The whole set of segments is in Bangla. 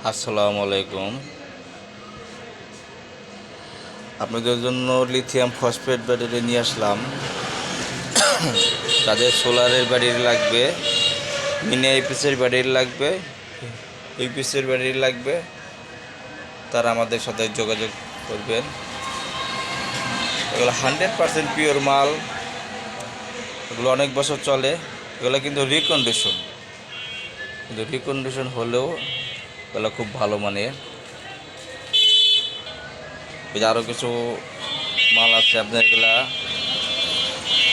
আসসালামু আলাইকুম। আপনাদের জন্য লিথিয়াম ফসফেট ব্যাটারি নিয়ে আসলাম। যাদের সোলারের ব্যাটারি লাগবে, মিনি ইপিসের ব্যাটারি লাগবে, ইপিসের ব্যাটারি লাগবে, তারা আমাদের সাথে যোগাযোগ করবেন। এগুলো 100% পিওর মাল, এগুলো অনেক বছর চলে। এগুলো কিন্তু রিকন্ডিশন হলেও এগুলো খুব ভালো মানের। আরও কিছু মাল আছে আপনার, এগুলা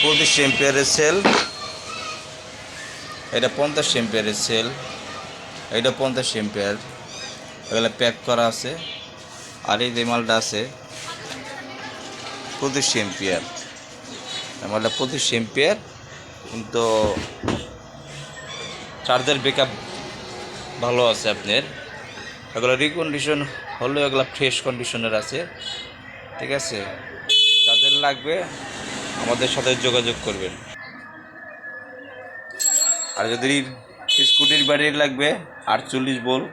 25 এম্পিয়ারের সেল, এটা 50 এম্পিয়ারের সেল, এটা 50 এম্পিয়ার, এগুলো প্যাক করা আছে। আর এই যে মালটা আছে 25 এম্পিয়ার, মালটা 25 এম্পিয়ার, কিন্তু চার্জের ব্যাকআপ ভালো আছে আপনার। এগুলো রিকন্ডিশন হলেও এগুলো ফ্রেশ কন্ডিশনের আছে, ঠিক আছে। যাদের লাগবে আমাদের সাথে যোগাযোগ করবেন। আর যদি স্কুটির ব্যাটারি লাগবে 48 ভোল্ট,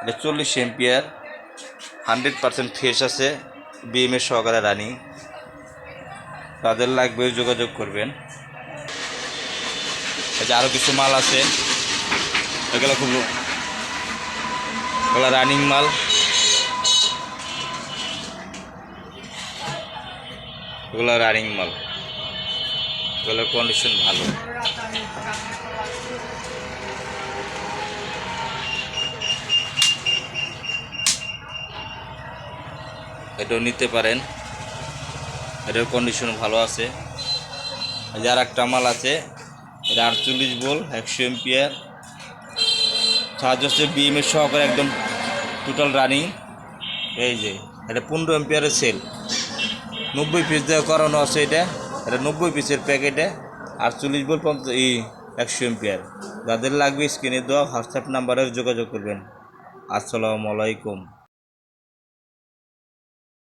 এটা 40 এম্পিয়ার, 100% ফ্রেশ আছে, বিএমএস সহকারে রানিং। তাদের লাগবে যোগাযোগ করবেন। এটা আরও কিছু মাল আছে, এগুলো রানিং মাল, এগুলোর কন্ডিশন ভালো। এটাও নিতে পারেন, এটার কন্ডিশন ভালো আছে। আর একটা মাল আছে, এটা 48 ভোল্ট, 100 এম্পিয়ার, চার্জ হচ্ছে বিএমএস সহকারে, একদম টোটাল রানিং। এই যে এটা 15 এম্পিয়ারের সেল, 90 পিস দিয়ে করানো আছে। এটা 90 পিসের প্যাকেটে 48 ভোল্ট 100 এম্পিয়ার। যাদের লাগবে স্ক্রিনে দেওয়া হোয়াটসঅ্যাপ নাম্বারে যোগাযোগ করবেন। আসসালামু আলাইকুম।